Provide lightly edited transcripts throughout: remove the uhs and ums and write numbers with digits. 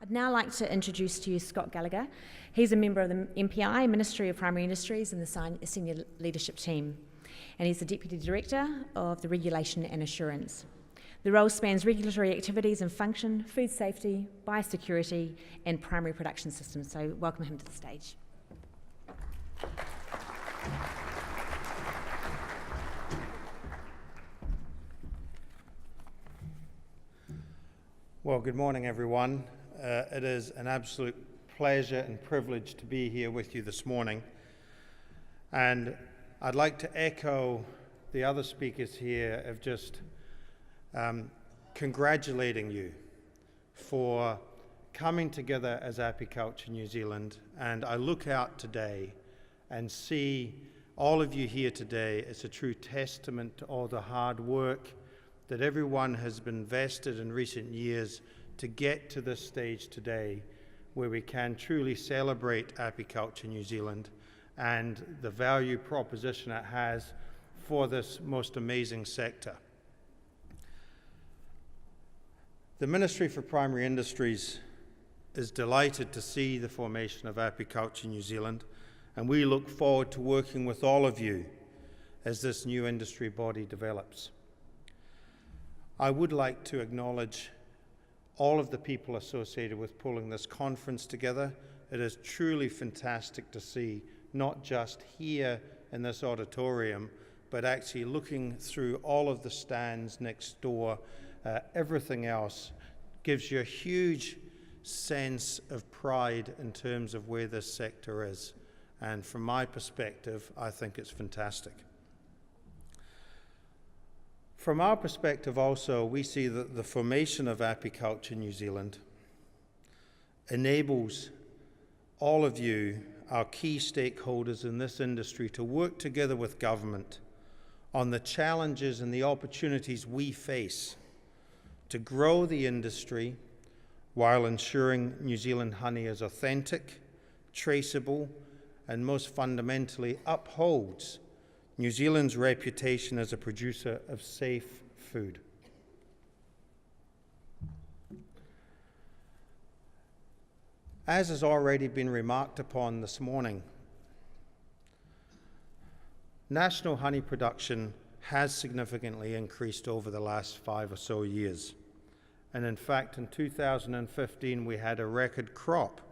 I'd now like to introduce to you Scott Gallacher. He's a member of the MPI, Ministry of Primary Industries, and the senior leadership team. And he's the Deputy Director of the Regulation and Assurance. The role spans regulatory activities and function, food safety, biosecurity, and primary production systems. So welcome him to the stage. Well, good morning, everyone. It is an absolute pleasure and privilege to be here with you this morning. And I'd like to echo the other speakers here of just congratulating you for coming together as Apiculture New Zealand. And I look out today and see all of you here today as a true testament to all the hard work that everyone has been invested in recent years to get to this stage today where we can truly celebrate Apiculture New Zealand and the value proposition it has for this most amazing sector. The Ministry for Primary Industries is delighted to see the formation of Apiculture New Zealand, and we look forward to working with all of you as this new industry body develops. I would like to acknowledge all of the people associated with pulling this conference together. It is truly fantastic to see, not just here in this auditorium, but actually looking through all of the stands next door. Everything else gives you a huge sense of pride in terms of where this sector is. And from my perspective, I think it's fantastic. From our perspective also, we see that the formation of Apiculture New Zealand enables all of you, our key stakeholders in this industry, to work together with government on the challenges and the opportunities we face to grow the industry while ensuring New Zealand honey is authentic, traceable, and most fundamentally upholds New Zealand's reputation as a producer of safe food. As has already been remarked upon this morning, national honey production has significantly increased over the last 5 or so years. And in fact, in 2015, we had a record crop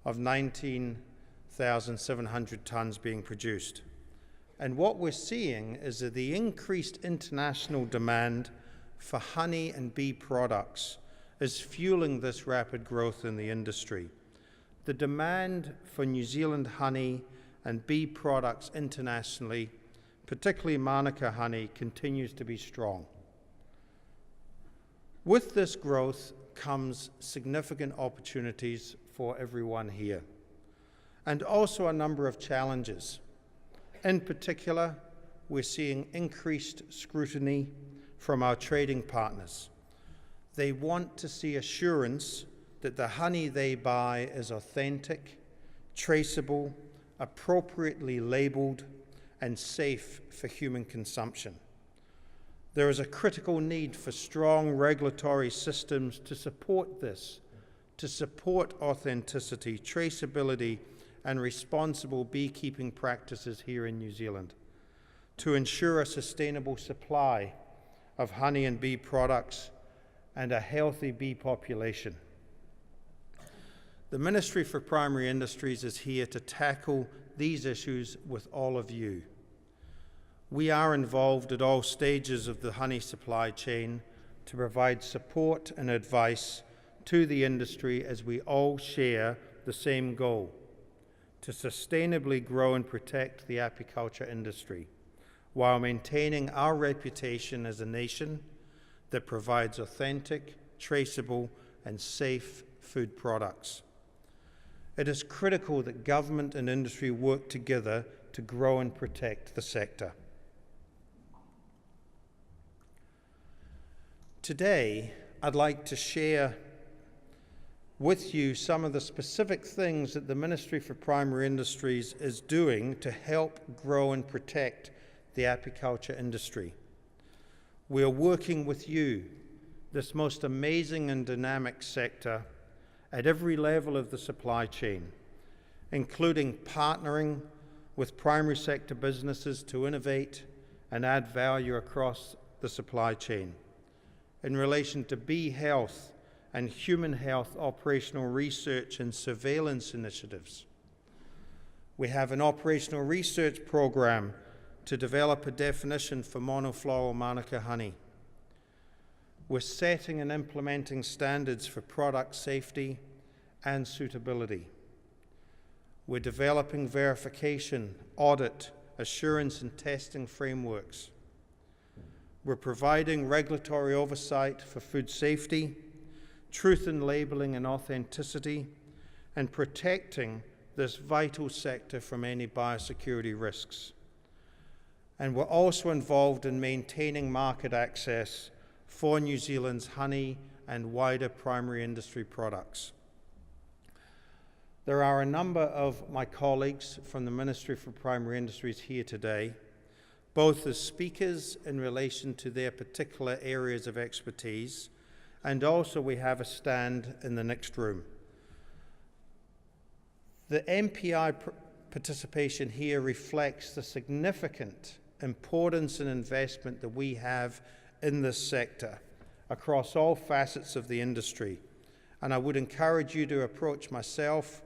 of 19,700 tonnes being produced. And what we're seeing is that the increased international demand for honey and bee products is fueling this rapid growth in the industry. The demand for New Zealand honey and bee products internationally, particularly Manuka honey, continues to be strong. With this growth comes significant opportunities for everyone here, and also a number of challenges. In particular, we're seeing increased scrutiny from our trading partners. They want to see assurance that the honey they buy is authentic, traceable, appropriately labeled, and safe for human consumption. There is a critical need for strong regulatory systems to support this, to support authenticity, traceability, and responsible beekeeping practices here in New Zealand, to ensure a sustainable supply of honey and bee products and a healthy bee population. The Ministry for Primary Industries is here to tackle these issues with all of you. We are involved at all stages of the honey supply chain to provide support and advice to the industry as we all share the same goal: to sustainably grow and protect the apiculture industry while maintaining our reputation as a nation that provides authentic, traceable, and safe food products. It is critical that government and industry work together to grow and protect the sector. Today, I'd like to share with you some of the specific things that the Ministry for Primary Industries is doing to help grow and protect the apiculture industry. We are working with you, this most amazing and dynamic sector, at every level of the supply chain, including partnering with primary sector businesses to innovate and add value across the supply chain. In relation to bee health and human health operational research and surveillance initiatives, we have an operational research program to develop a definition for monofloral manuka honey. We're setting and implementing standards for product safety and suitability. We're developing verification, audit, assurance and testing frameworks. We're providing regulatory oversight for food safety, truth in labeling and authenticity, and protecting this vital sector from any biosecurity risks. And we're also involved in maintaining market access for New Zealand's honey and wider primary industry products. There are a number of my colleagues from the Ministry for Primary Industries here today, both as speakers in relation to their particular areas of expertise, and also we have a stand in the next room. The MPI participation here reflects the significant importance and investment that we have in this sector across all facets of the industry. And I would encourage you to approach myself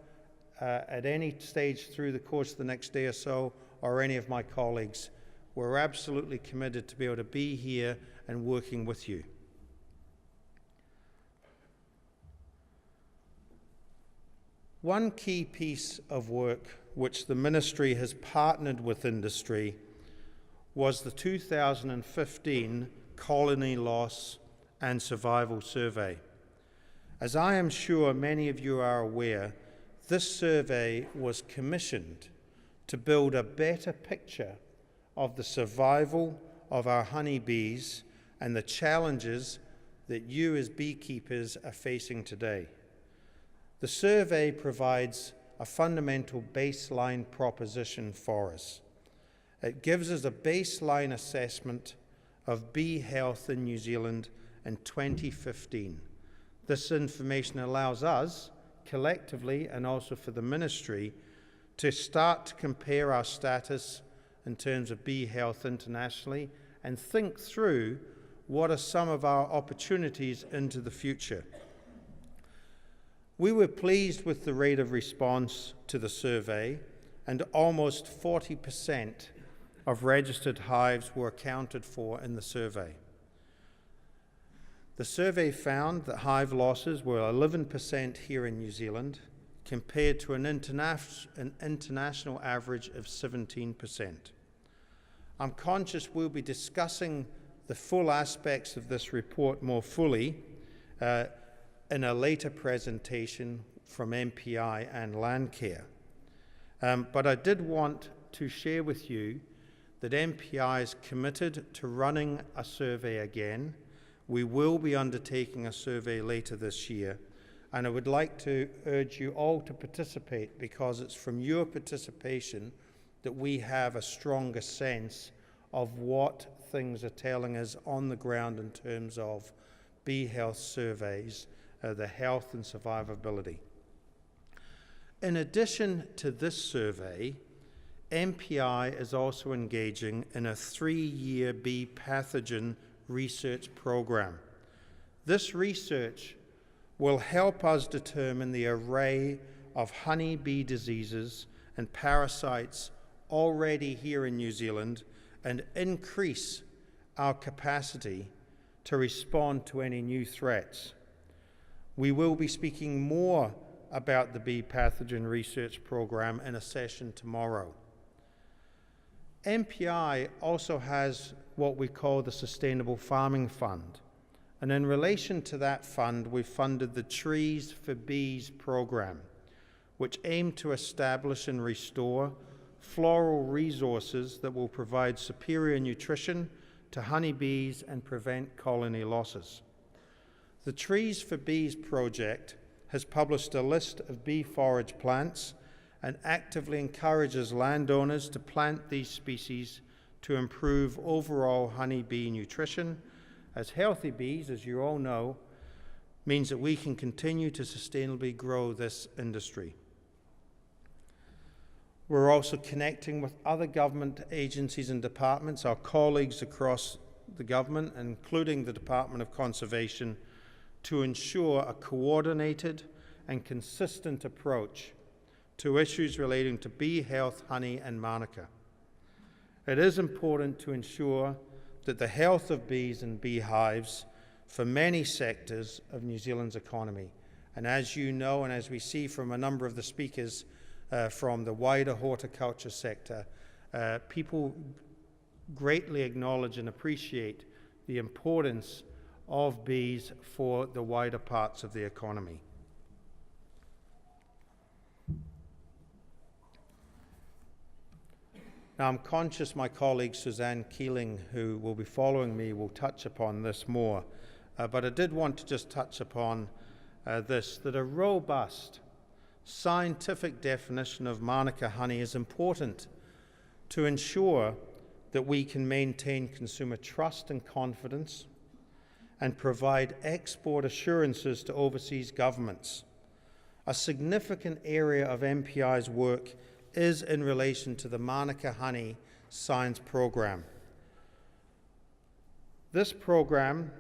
at any stage through the course of the next day or so, or any of my colleagues. We're absolutely committed to be able to be here and working with you. One key piece of work which the Ministry has partnered with industry was the 2015 Colony Loss and Survival Survey. As I am sure many of you are aware, this survey was commissioned to build a better picture of the survival of our honeybees and the challenges that you as beekeepers are facing today. The survey provides a fundamental baseline proposition for us. It gives us a baseline assessment of bee health in New Zealand in 2015. This information allows us, collectively and also for the Ministry, to start to compare our status in terms of bee health internationally and think through what are some of our opportunities into the future. We were pleased with the rate of response to the survey, and almost 40% of registered hives were accounted for in the survey. The survey found that hive losses were 11% here in New Zealand, compared to an international average of 17%. I'm conscious we'll be discussing the full aspects of this report more fully in a later presentation from MPI and Landcare. But I did want to share with you that MPI is committed to running a survey again. We will be undertaking a survey later this year, and I would like to urge you all to participate, because it's from your participation that we have a stronger sense of what things are telling us on the ground in terms of bee health surveys, the health and survivability. In addition to this survey, MPI is also engaging in a 3-year bee pathogen research program. This research will help us determine the array of honeybee diseases and parasites already here in New Zealand and increase our capacity to respond to any new threats. We will be speaking more about the bee pathogen research program in a session tomorrow. MPI also has what we call the Sustainable Farming Fund. And in relation to that fund, we funded the Trees for Bees program, which aimed to establish and restore floral resources that will provide superior nutrition to honeybees and prevent colony losses. The Trees for Bees project has published a list of bee forage plants and actively encourages landowners to plant these species to improve overall honeybee nutrition, as healthy bees, as you all know, means that we can continue to sustainably grow this industry. We're also connecting with other government agencies and departments, our colleagues across the government, including the Department of Conservation, to ensure a coordinated and consistent approach to issues relating to bee health, honey, and manuka. It is important to ensure that the health of bees and beehives for many sectors of New Zealand's economy. And as you know, and as we see from a number of the speakers from the wider horticulture sector, people greatly acknowledge and appreciate the importance of bees for the wider parts of the economy. Now, I'm conscious my colleague Suzanne Keeling, who will be following me, will touch upon this more, but I did want to just touch upon that a robust scientific definition of manuka honey is important to ensure that we can maintain consumer trust and confidence and provide export assurances to overseas governments. A significant area of MPI's work is in relation to the Manuka Honey Science Program. This program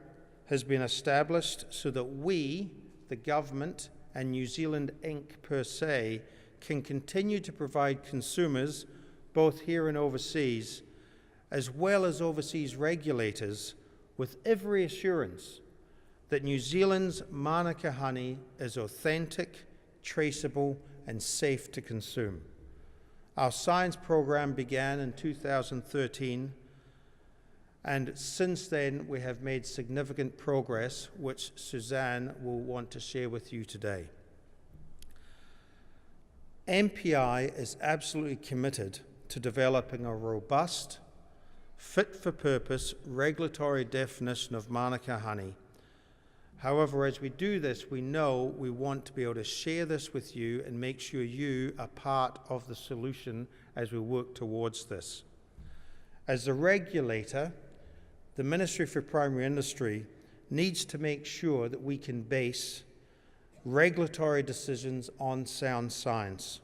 has been established so that we, the government, and New Zealand Inc. per se, can continue to provide consumers, both here and overseas, as well as overseas regulators, with every assurance that New Zealand's Manuka honey is authentic, traceable, and safe to consume. Our science program began in 2013, and since then we have made significant progress, which Suzanne will want to share with you today. MPI is absolutely committed to developing a robust, fit-for-purpose regulatory definition of Manuka honey. However, as we do this, we know we want to be able to share this with you and make sure you are part of the solution as we work towards this. As the regulator, the Ministry for Primary Industry needs to make sure that we can base regulatory decisions on sound science.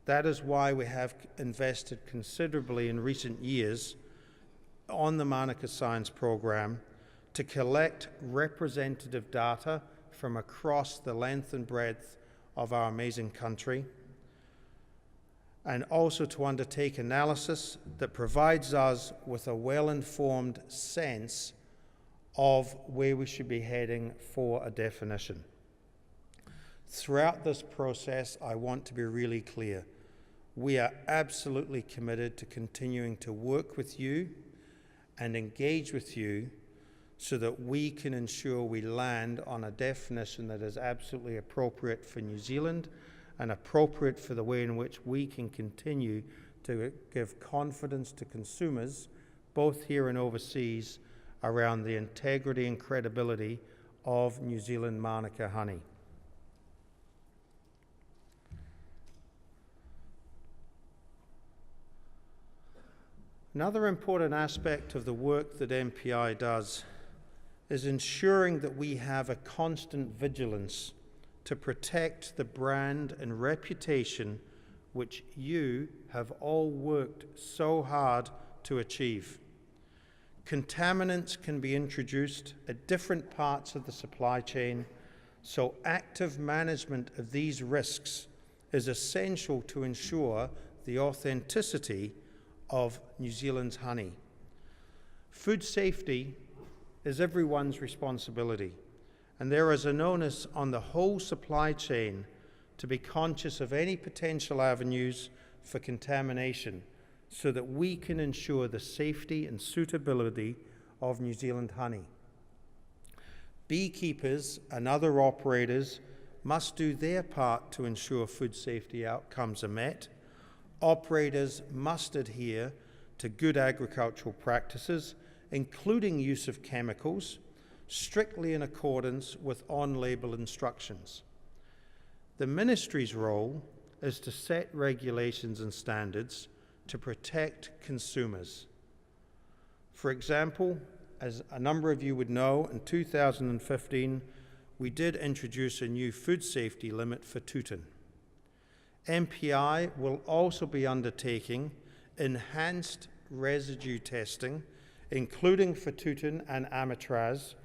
That is why we have invested considerably in recent years on the Manuka Science Program to collect representative data from across the length and breadth of our amazing country, and also to undertake analysis that provides us with a well-informed sense of where we should be heading for a definition. Throughout this process, I want to be really clear. We are absolutely committed to continuing to work with you and engage with you so that we can ensure we land on a definition that is absolutely appropriate for New Zealand and appropriate for the way in which we can continue to give confidence to consumers, both here and overseas, around the integrity and credibility of New Zealand Manuka honey. Another important aspect of the work that MPI does is ensuring that we have a constant vigilance to protect the brand and reputation which you have all worked so hard to achieve. Contaminants can be introduced at different parts of the supply chain, so active management of these risks is essential to ensure the authenticity of New Zealand's honey. Food safety is everyone's responsibility, and there is an onus on the whole supply chain to be conscious of any potential avenues for contamination so that we can ensure the safety and suitability of New Zealand honey. Beekeepers and other operators must do their part to ensure food safety outcomes are met. Operators must adhere to good agricultural practices, including use of chemicals, strictly in accordance with on-label instructions. The Ministry's role is to set regulations and standards to protect consumers. For example, as a number of you would know, in 2015, we did introduce a new food safety limit for Tooten. MPI will also be undertaking enhanced residue testing, including for Tooten and Amatraz,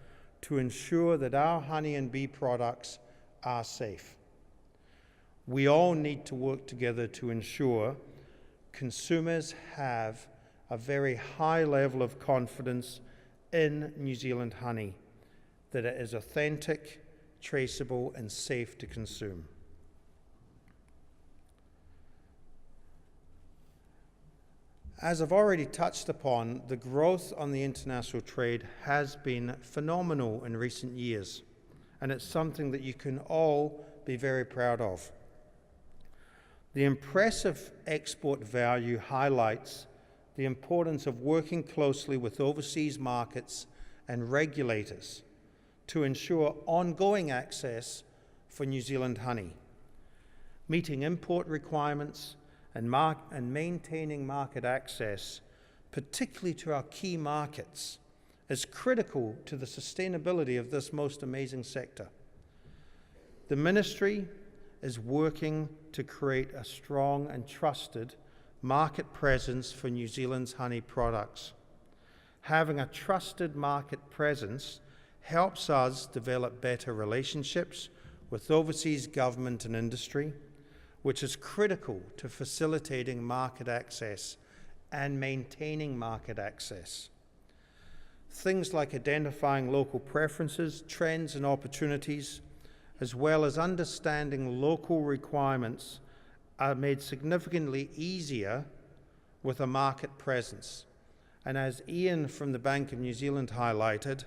to ensure that our honey and bee products are safe. We all need to work together to ensure consumers have a very high level of confidence in New Zealand honey, that it is authentic, traceable, and safe to consume. As I've already touched upon, the growth on the international trade has been phenomenal in recent years, and it's something that you can all be very proud of. The impressive export value highlights the importance of working closely with overseas markets and regulators to ensure ongoing access for New Zealand honey, meeting import requirements and maintaining market access, particularly to our key markets, is critical to the sustainability of this most amazing sector. The Ministry is working to create a strong and trusted market presence for New Zealand's honey products. Having a trusted market presence helps us develop better relationships with overseas government and industry, which is critical to facilitating market access and maintaining market access. Things like identifying local preferences, trends, and opportunities, as well as understanding local requirements, are made significantly easier with a market presence. And as Ian from the Bank of New Zealand highlighted,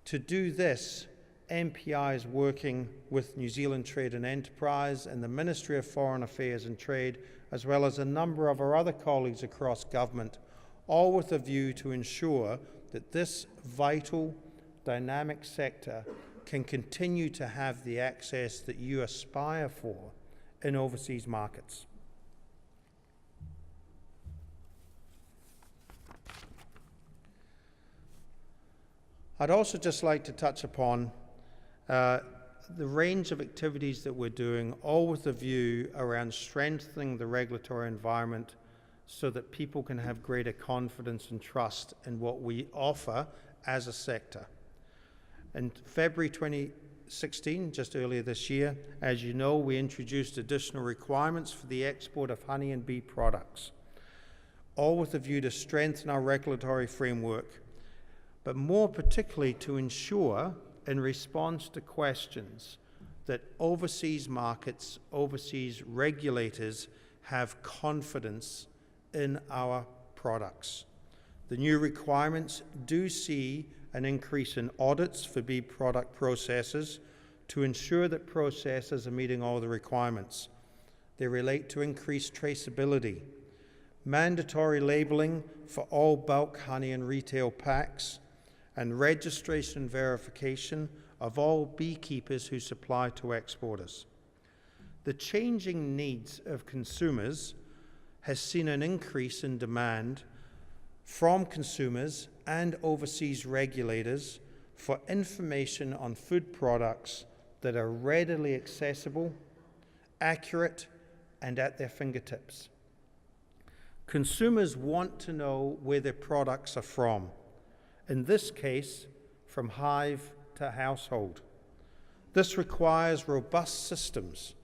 to do this, MPI is working with New Zealand Trade and Enterprise and the Ministry of Foreign Affairs and Trade, as well as a number of our other colleagues across government, all with a view to ensure that this vital, dynamic sector can continue to have the access that you aspire for in overseas markets. I'd also just like to touch upon the range of activities that we're doing, all with a view around strengthening the regulatory environment so that people can have greater confidence and trust in what we offer as a sector. In February 2016, just earlier this year, as you know, we introduced additional requirements for the export of honey and bee products, all with a view to strengthen our regulatory framework, but more particularly to ensure, in response to questions, that overseas markets, overseas regulators have confidence in our products. The new requirements do see an increase in audits for bee product processors to ensure that processors are meeting all the requirements. They relate to increased traceability, mandatory labeling for all bulk honey and retail packs, and registration and verification of all beekeepers who supply to exporters. The changing needs of consumers has seen an increase in demand from consumers and overseas regulators for information on food products that are readily accessible, accurate, and at their fingertips. Consumers want to know where their products are from, in this case, from hive to household. This requires robust systems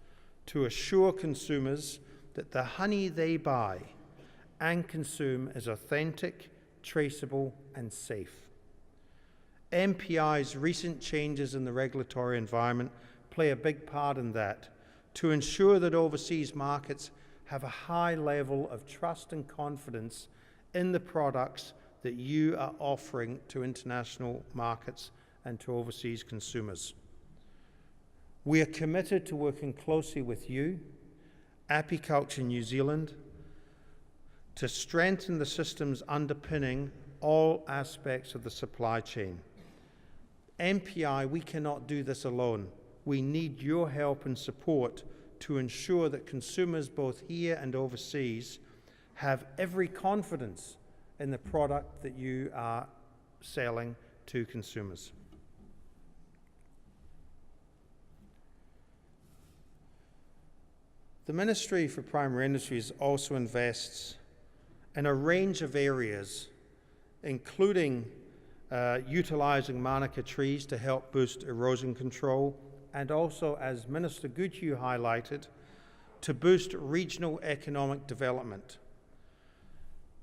to assure consumers that the honey they buy and consume is authentic, traceable, and safe. MPI's recent changes in the regulatory environment play a big part in that, to ensure that overseas markets have a high level of trust and confidence in the products that you are offering to international markets and to overseas consumers. We are committed to working closely with you, Apiculture New Zealand, to strengthen the systems underpinning all aspects of the supply chain. MPI, we cannot do this alone. We need your help and support to ensure that consumers both here and overseas have every confidence in the product that you are selling to consumers. The Ministry for Primary Industries also invests in a range of areas, including utilising manuka trees to help boost erosion control, and also, as Minister Goodhue highlighted, to boost regional economic development.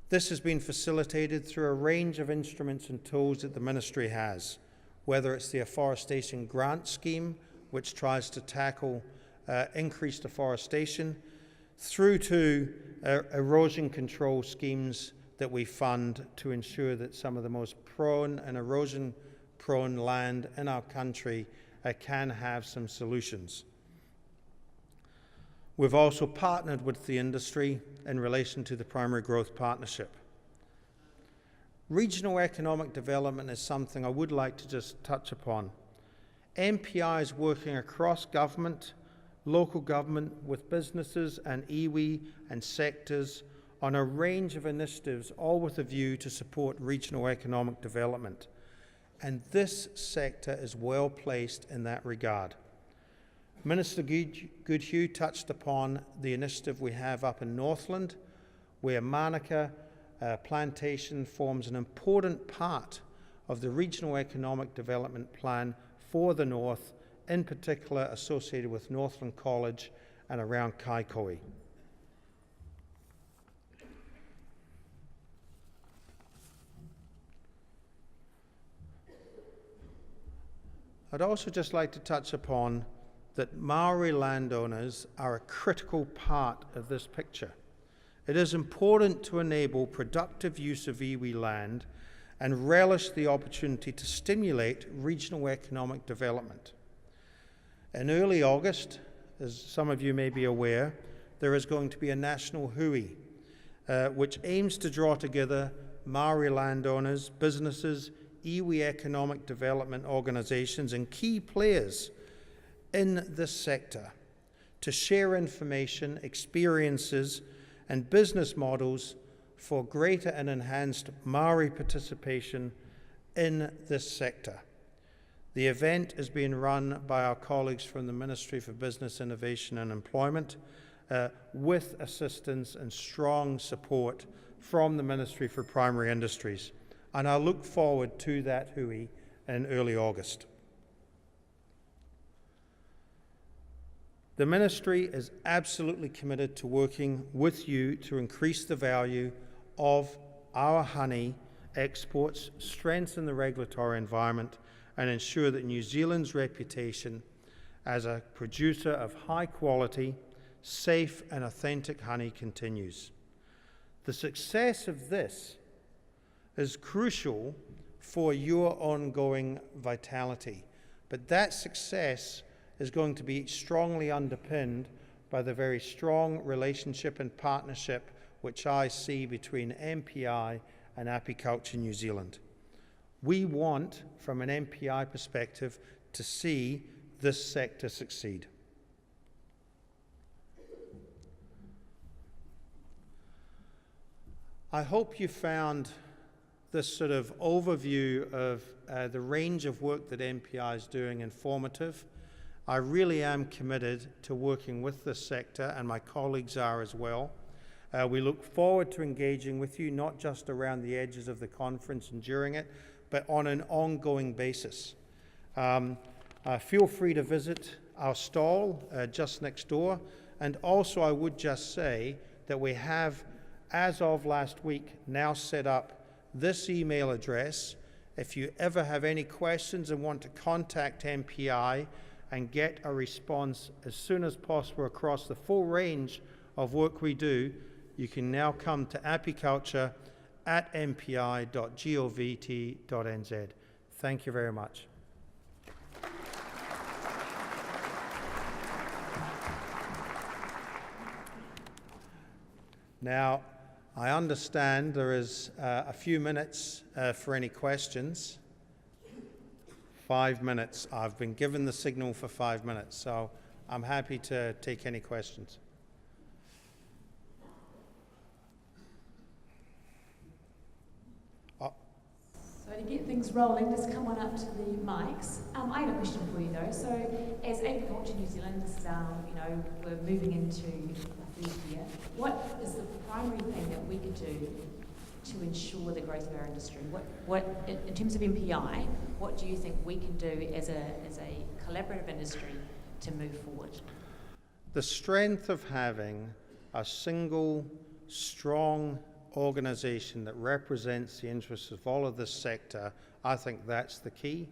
This has been facilitated through a range of instruments and tools that the Ministry has, whether it's the Afforestation Grant Scheme, which tries to tackle increased afforestation, through to erosion control schemes that we fund to ensure that some of the most prone and erosion-prone land in our country can have some solutions. We've also partnered with the industry in relation to the Primary Growth Partnership. Regional economic development is something I would like to just touch upon. MPI is working across government, local government, with businesses and iwi and sectors on a range of initiatives, all with a view to support regional economic development. And this sector is well placed in that regard. Minister Goodhue touched upon the initiative we have up in Northland, where manuka plantation forms an important part of the regional economic development plan for the North, in particular associated with Northland College and around Kaikoui. I'd also just like to touch upon that Maori landowners are a critical part of this picture. It is important to enable productive use of iwi land and relish the opportunity to stimulate regional economic development. In early August, as some of you may be aware, there is going to be a national hui, which aims to draw together Maori landowners, businesses, iwi economic development organisations and key players in this sector to share information, experiences and business models for greater and enhanced Maori participation in this sector. The event is being run by our colleagues from the Ministry for Business, Innovation and Employment with assistance and strong support from the Ministry for Primary Industries. And I look forward to that hui in early August. The Ministry is absolutely committed to working with you to increase the value of our honey exports, strengthen the regulatory environment, and ensure that New Zealand's reputation as a producer of high quality, safe and authentic honey continues. The success of this is crucial for your ongoing vitality, but that success is going to be strongly underpinned by the very strong relationship and partnership which I see between MPI and Apiculture New Zealand. We want, from an MPI perspective, to see this sector succeed. I hope you found this sort of overview of the range of work that MPI is doing informative. I really am committed to working with this sector, and my colleagues are as well. We look forward to engaging with you, not just around the edges of the conference and during it, but on an ongoing basis. Feel free to visit our stall just next door. And also I would just say that we have, as of last week, now set up this email address. If you ever have any questions and want to contact MPI and get a response as soon as possible across the full range of work we do, you can now come to apiculture@mpi.govt.nz. Thank you very much. Now, I understand there is a few minutes for any questions. 5 minutes. I've been given the signal for 5 minutes, so I'm happy to take any questions. Sorry, get things rolling, just come on up to the mics. I have a question for you though. So, as Agriculture New Zealand, this is our, we're moving into our third year. What is the primary thing that we could do to ensure the growth of our industry? What in terms of MPI, what do you think we can do as a collaborative industry to move forward? The strength of having a single, strong organisation that represents the interests of all of this sector, I think that's the key.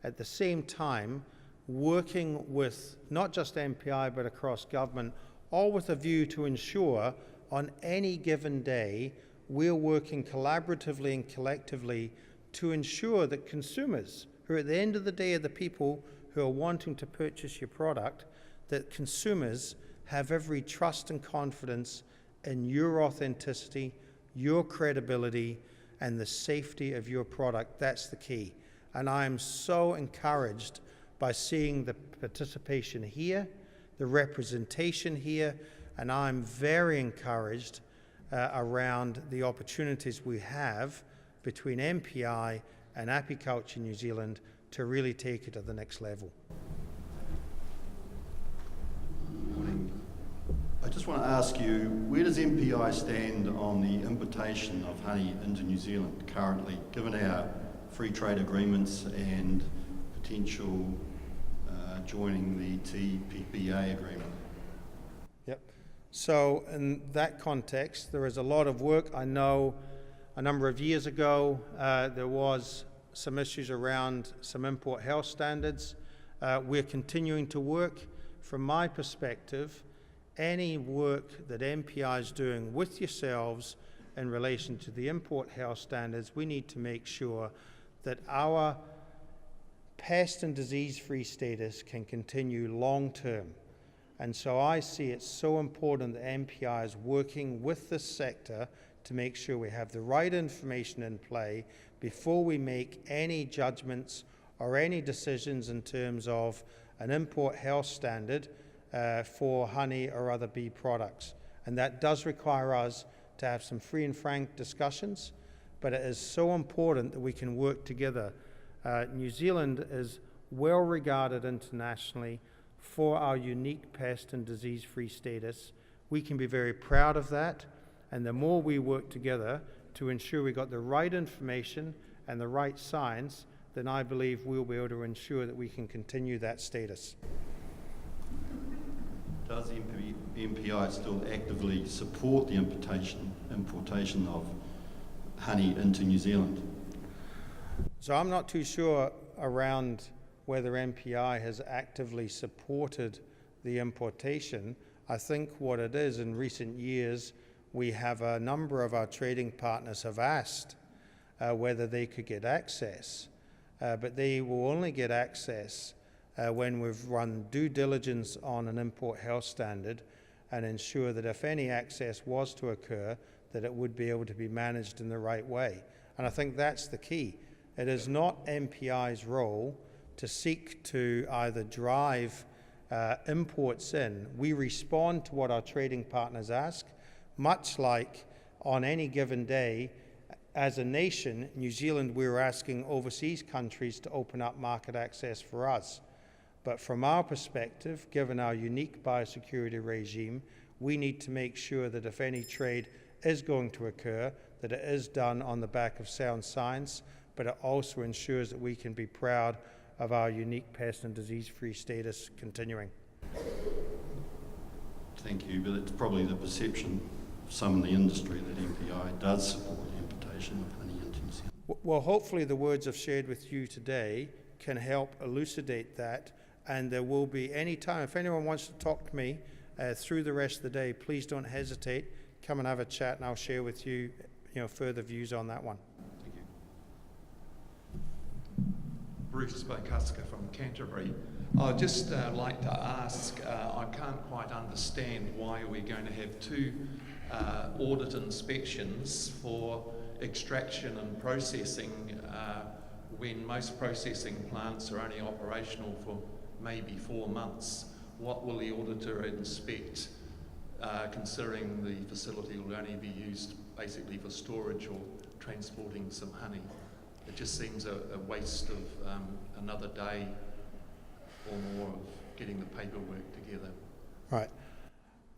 At the same time, working with not just MPI but across government, all with a view to ensure on any given day we're working collaboratively and collectively to ensure that consumers, who at the end of the day are the people who are wanting to purchase your product, that consumers have every trust and confidence in your authenticity, your credibility, and the safety of your product. That's the key. And I am so encouraged by seeing the participation here, the representation here, and I'm very encouraged around the opportunities we have between MPI and Apiculture New Zealand to really take it to the next level. Morning. I just want to ask you, where does MPI stand on the importation of honey into New Zealand currently, given our free trade agreements and potential joining the TPPA agreement? Yep. So in that context, there is a lot of work. I know a number of years ago there was some issues around some import health standards. We're continuing to work. From my perspective, any work that MPI is doing with yourselves in relation to the import health standards, we need to make sure that our pest and disease-free status can continue long-term. And so I see it's so important that MPI is working with the sector to make sure we have the right information in play before we make any judgments or any decisions in terms of an import health standard for honey or other bee products. And that does require us to have some free and frank discussions, but it is so important that we can work together. New Zealand is well regarded internationally for our unique pest and disease-free status. We can be very proud of that, and the more we work together to ensure we got the right information and the right science, then I believe we'll be able to ensure that we can continue that status. Does MPI still actively support the importation of honey into New Zealand? So I'm not too sure around whether MPI has actively supported the importation. I think what it is, in recent years, we have a number of our trading partners have asked whether they could get access, but they will only get access when we've run due diligence on an import health standard and ensure that if any access was to occur, that it would be able to be managed in the right way. And I think that's the key. It is not MPI's role to seek to either drive imports in. We respond to what our trading partners ask, much like on any given day, as a nation, New Zealand, we're asking overseas countries to open up market access for us. But from our perspective, given our unique biosecurity regime, we need to make sure that if any trade is going to occur, that it is done on the back of sound science, but it also ensures that we can be proud of our unique pest and disease-free status continuing. Thank you, but it's probably the perception of some in the industry that MPI does support the importation of honey into New Zealand. Well, hopefully the words I've shared with you today can help elucidate that, and there will be any time, if anyone wants to talk to me through the rest of the day, please don't hesitate. Come and have a chat and I'll share with you, further views on that one. Thank you. Bruce Bokuska from Canterbury. I'd just like to ask, I can't quite understand why we're going to have two audit inspections for extraction and processing when most processing plants are only operational for maybe 4 months. What will the auditor inspect, considering the facility will only be used basically for storage or transporting some honey? it just seems a waste of another day or more of getting the paperwork together. Right.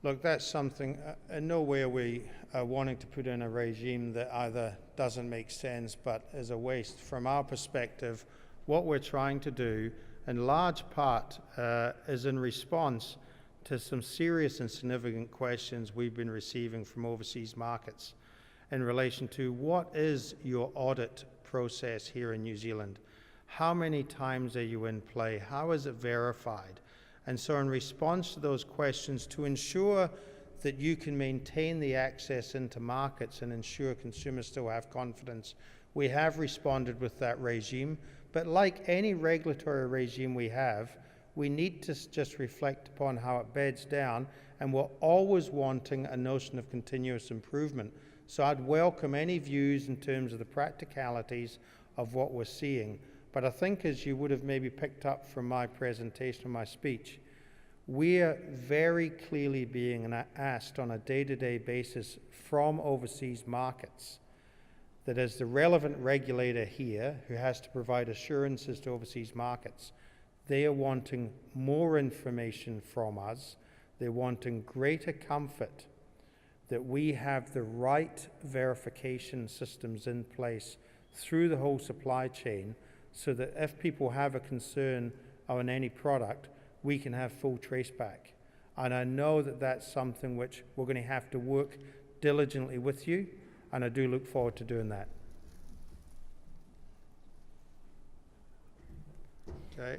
Look, that's something, in nowhere we are wanting to put in a regime that either doesn't make sense but is a waste. From our perspective, what we're trying to do, in large part, is in response to some serious and significant questions we've been receiving from overseas markets in relation to what is your audit process here in New Zealand? How many times are you in play? How is it verified? And so in response to those questions, to ensure that you can maintain the access into markets and ensure consumers still have confidence, we have responded with that regime. But like any regulatory regime we have, we need to just reflect upon how it beds down, and we're always wanting a notion of continuous improvement. So I'd welcome any views in terms of the practicalities of what we're seeing. But I think, as you would have maybe picked up from my presentation or my speech, we're very clearly being asked on a day-to-day basis from overseas markets that as the relevant regulator here, who has to provide assurances to overseas markets, they are wanting more information from us. They're wanting greater comfort that we have the right verification systems in place through the whole supply chain, so that if people have a concern on any product, we can have full traceback. And I know that that's something which we're going to have to work diligently with you, and I do look forward to doing that. Okay.